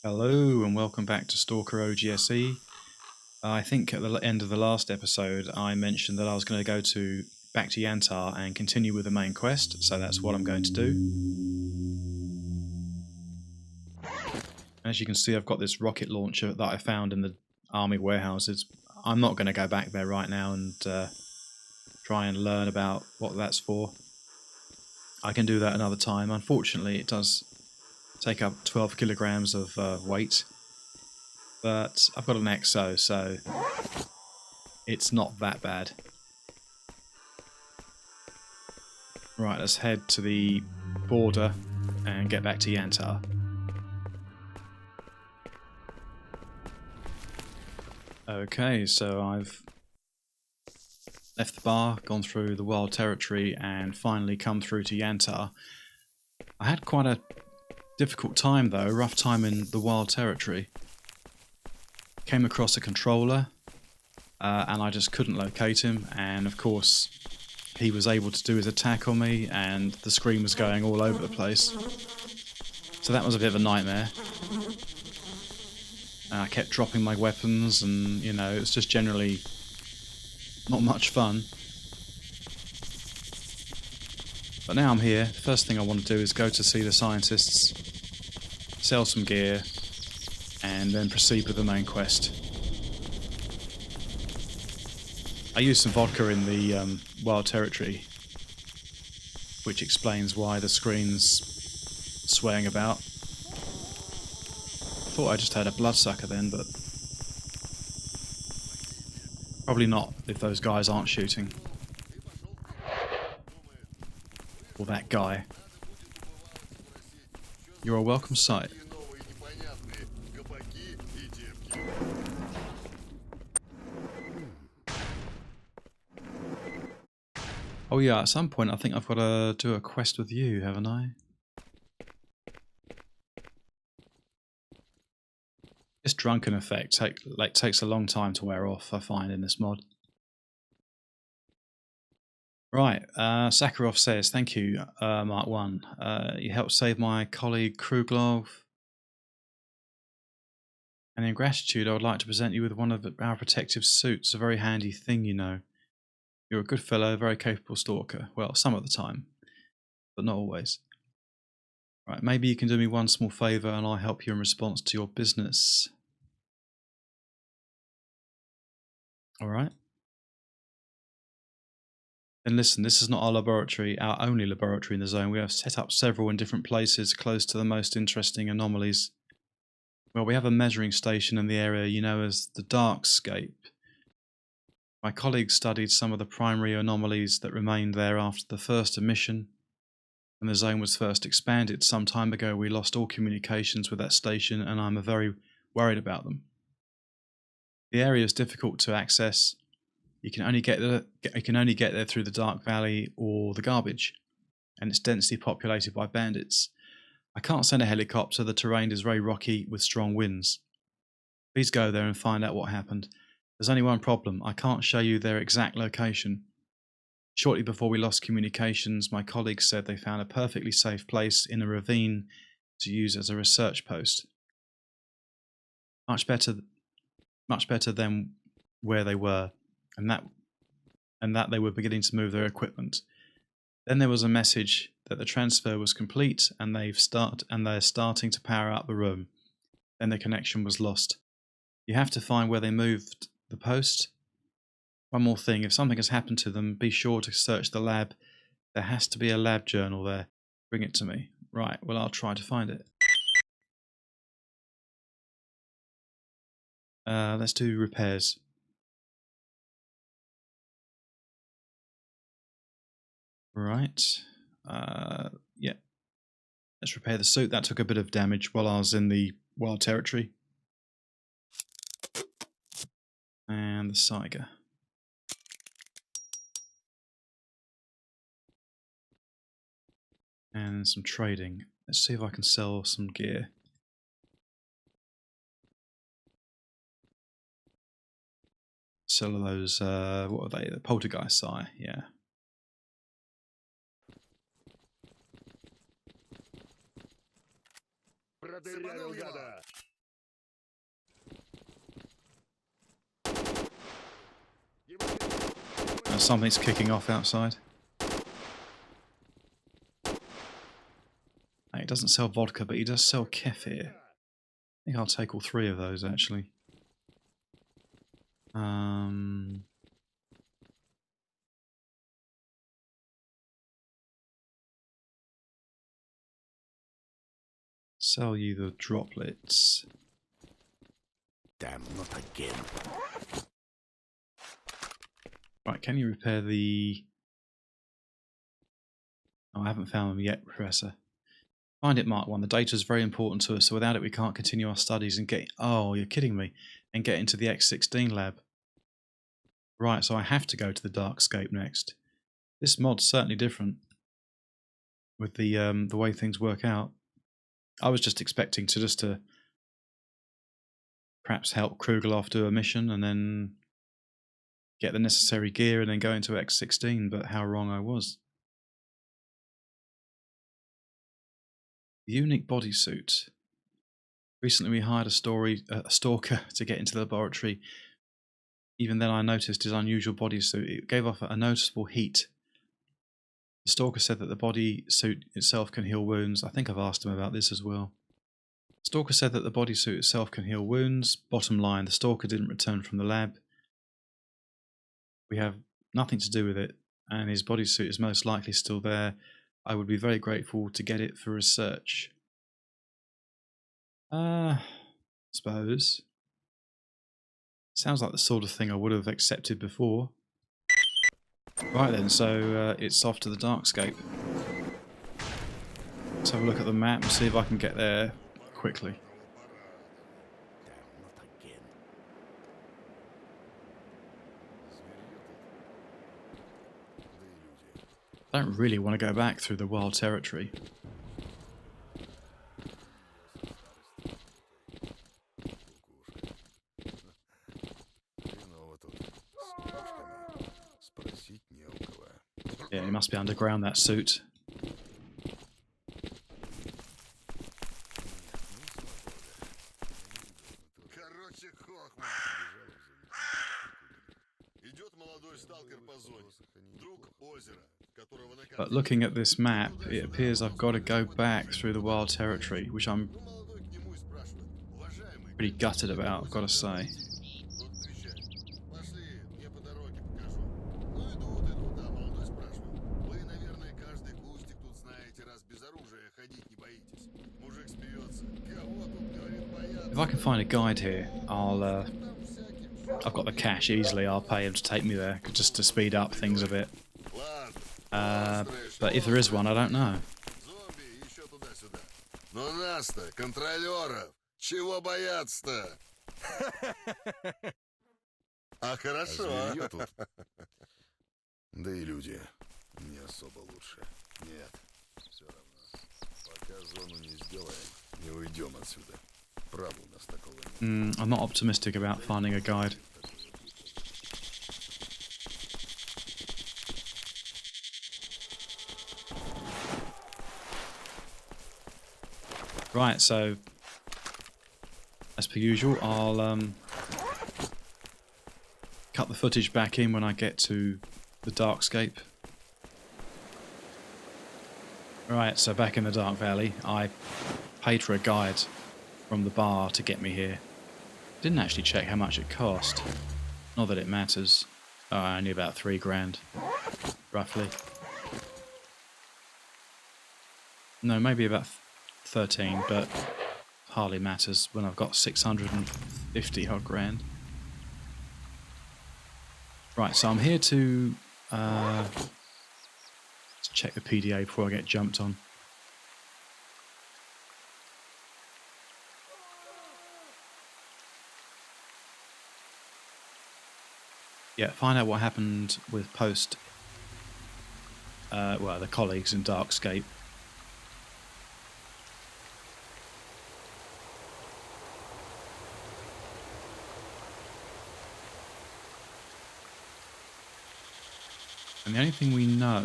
Hello and welcome back to S.T.A.L.K.E.R OGSE. I think at the end of the last episode I mentioned that I was going to go back to Yantar and continue with the main quest, so that's what I'm going to do. As you can see, I've got this rocket launcher that I found in the army warehouses. I'm not going to go back there right now and try and learn about what that's for. I can do that another time. Unfortunately, it does take up 12 kilograms of weight. But I've got an XO, so it's not that bad. Right, let's head to the border and get back to Yantar. Okay, so I've left the bar, gone through the wild territory, and finally come through to Yantar. I had quite a difficult time though, rough time in the wild territory. Came across a controller, and I just couldn't locate him, and of course he was able to do his attack on me, and the screen was going all over the place. So that was a bit of a nightmare. I kept dropping my weapons, and you know, it's just generally not much fun. But now I'm here. The first thing I want to do is go to see the scientists, sell some gear, and then proceed with the main quest. I used some vodka in the wild territory, which explains why the screen's swaying about. I thought I just had a bloodsucker then, but probably not if those guys aren't shooting. Or that guy. You're a welcome sight. Oh yeah, at some point I think I've got to do a quest with you, haven't I? This drunken effect takes a long time to wear off, I find, in this mod. Right, Sakharov says, thank you, Mark 1. You helped save my colleague Kruglov. And in gratitude, I would like to present you with one of our protective suits. A very handy thing, you know. You're a good fellow, a very capable stalker. Well, some of the time, but not always. Right, maybe you can do me one small favour and I'll help you in response to your business. Alright. Then listen, this is not our laboratory, our only laboratory in the zone. We have set up several in different places close to the most interesting anomalies. Well, we have a measuring station in the area you know as the Darkscape. My colleagues studied some of the primary anomalies that remained there after the first emission. When the zone was first expanded some time ago, we lost all communications with that station, and I'm very worried about them. The area is difficult to access. You can only get there through the Dark Valley or the garbage, and it's densely populated by bandits. I can't send a helicopter. The terrain is very rocky with strong winds. Please go there and find out what happened. There's only one problem. I can't show you their exact location. Shortly before we lost communications, my colleagues said they found a perfectly safe place in a ravine to use as a research post. Much better than where they were, and that they were beginning to move their equipment. Then there was a message that the transfer was complete and they're starting to power up the room. Then the connection was lost. You have to find where they moved the post. One more thing, if something has happened to them, be sure to search the lab. There has to be a lab journal there. Bring it to me. Right, well, I'll try to find it. Let's do repairs. Right. Yeah. Let's repair the suit. That took a bit of damage while I was in the wild territory. And the Saiga. And some trading. Let's see if I can sell some gear. Sell those, what are they? The poltergeist eye, yeah. Something's kicking off outside. He doesn't sell vodka, but he does sell kefir. I think I'll take all 3 of those, actually. Sell you the droplets. Damn, not again. Right, can you repair the... Oh, I haven't found them yet, Professor. Find it, Mark 1. The data is very important to us, so without it we can't continue our studies and get... Oh, you're kidding me. And get into the X16 lab. Right, so I have to go to the Darkscape next. This mod's certainly different with the way things work out. I was just expecting to perhaps help Krugerloff do a mission and then get the necessary gear and then go into X16, but how wrong I was. The unique bodysuit. Recently we hired a stalker to get into the laboratory. Even then I noticed his unusual bodysuit. It gave off a noticeable heat. The stalker said that the bodysuit itself can heal wounds. I think I've asked him about this as well. Stalker said that the bodysuit itself can heal wounds. Bottom line, the stalker didn't return from the lab. We have nothing to do with it, and his bodysuit is most likely still there. I would be very grateful to get it for research. Suppose. Sounds like the sort of thing I would have accepted before. Right then, so it's off to the Darkscape. Let's have a look at the map and see if I can get there quickly. I don't really want to go back through the wild territory. Yeah, he must be underground, that suit. But looking at this map, it appears I've got to go back through the wild territory, which I'm pretty gutted about, I've got to say. If I can find a guide here, I've got the cash easily, I'll pay him to take me there, just to speed up things a bit. But if there is one, I don't know. Ну нас-то, контролеров, чего бояться-то? А хорошо. Да и люди не особо лучше. Нет, все равно. Пока зону не сделаем, не уйдем отсюда. Правда у нас такого нет. I'm not optimistic about finding a guide. Right, so as per usual, I'll cut the footage back in when I get to the Darkscape. Right, so back in the Dark Valley, I paid for a guide from the bar to get me here. Didn't actually check how much it cost. Not that it matters. Only about $3 roughly. No, maybe about 13, but hardly matters when I've got 650 odd grand. Right, so I'm here to check the PDA before I get jumped on. Yeah, find out what happened with the colleagues in Darkscape. And the only thing we know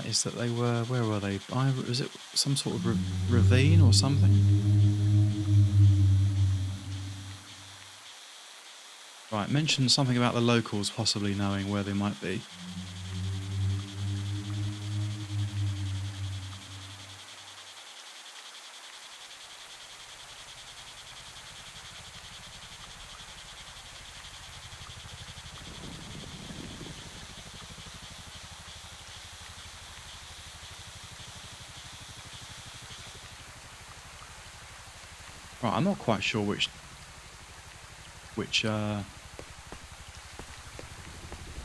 is that they were... Where were they? Was it some sort of ravine or something? Right, mention something about the locals possibly knowing where they might be. Right, I'm not quite sure which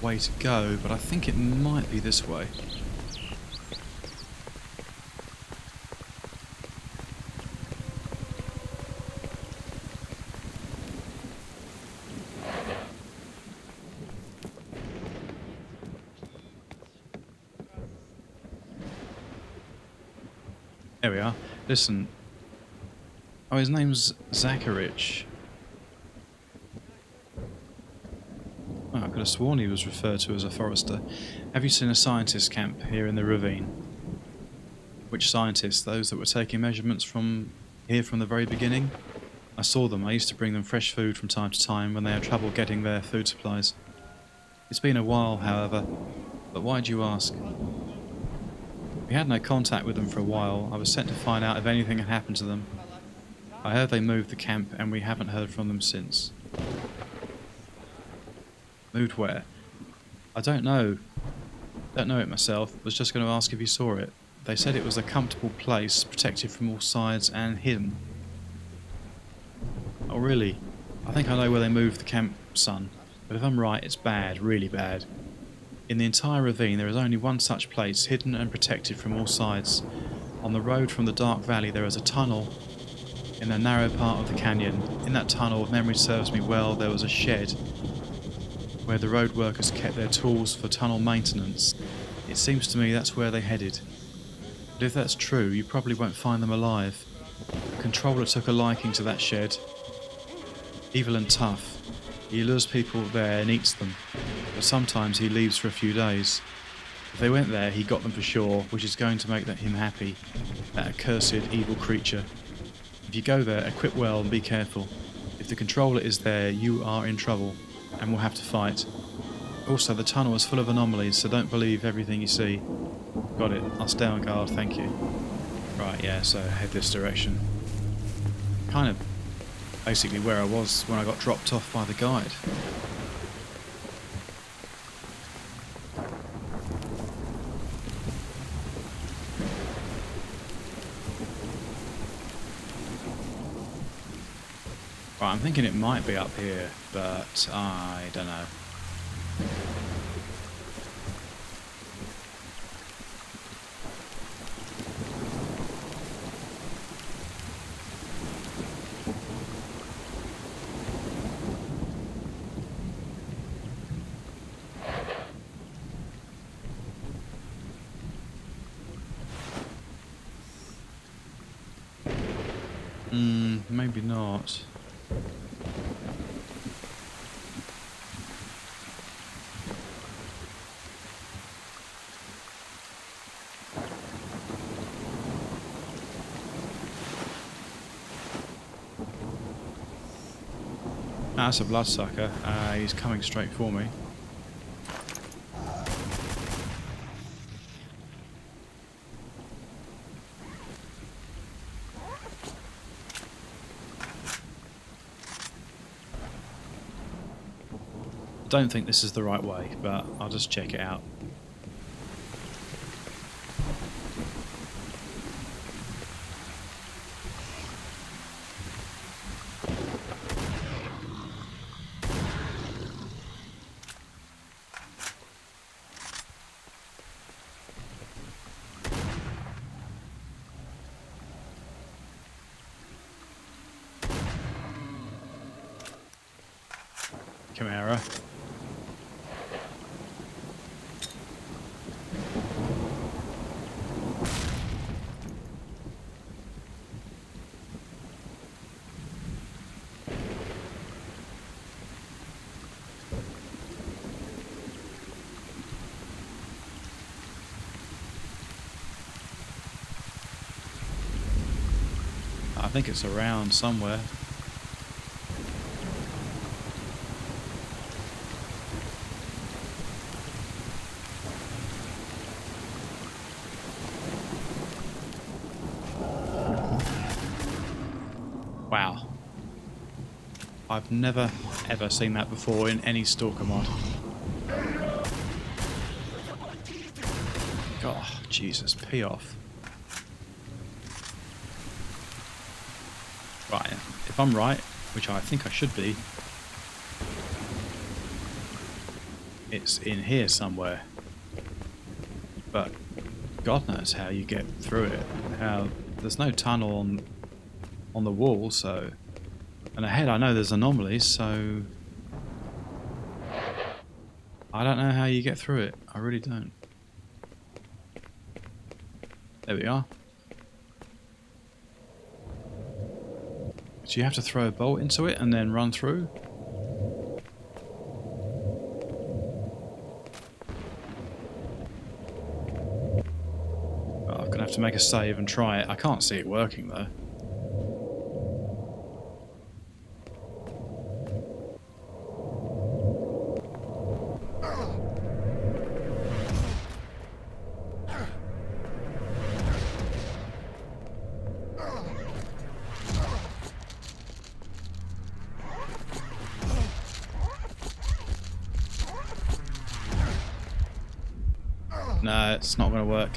way to go, but I think it might be this way. There we are. Listen. Oh, his name's S.T.A.L.K.E.R. Oh, I could have sworn he was referred to as a forester. Have you seen a scientist camp here in the ravine? Which scientists? Those that were taking measurements from here from the very beginning? I saw them. I used to bring them fresh food from time to time when they had trouble getting their food supplies. It's been a while, however. But why do you ask? We had no contact with them for a while. I was sent to find out if anything had happened to them. I heard they moved the camp and we haven't heard from them since. Moved where? I don't know. Don't know it myself. Was just going to ask if you saw it. They said it was a comfortable place, protected from all sides and hidden. Oh really? I think I know where they moved the camp, son. But if I'm right, it's bad, really bad. In the entire ravine there is only one such place, hidden and protected from all sides. On the road from the dark valley there is a tunnel in a narrow part of the canyon. In that tunnel, if memory serves me well, there was a shed where the road workers kept their tools for tunnel maintenance. It seems to me that's where they headed. But if that's true, you probably won't find them alive. The controller took a liking to that shed. Evil and tough. He lures people there and eats them, but sometimes he leaves for a few days. If they went there, he got them for sure, which is going to make him happy. That accursed evil creature. If you go there, equip well and be careful. If the controller is there, you are in trouble, and will have to fight. Also, the tunnel is full of anomalies, so don't believe everything you see. Got it. I'll stay on guard, thank you. Right, yeah, so head this direction. Kind of basically where I was when I got dropped off by the guide. Right, I'm thinking it might be up here, but I don't know. Maybe not. That's a bloodsucker. He's coming straight for me. Don't think this is the right way, but I'll just check it out. Camera. I think it's around somewhere. I've never ever seen that before in any Stalker mod. God, Jesus, pee off. Right, if I'm right, which I think I should be, it's in here somewhere. But God knows how you get through it. How there's no tunnel on the wall, so, and ahead I know there's anomalies, so I don't know how you get through it. I really don't. There we are. So you have to throw a bolt into it and then run through. Oh, I'm going to have to make a save and try it. I can't see it working though. No, it's not going to work.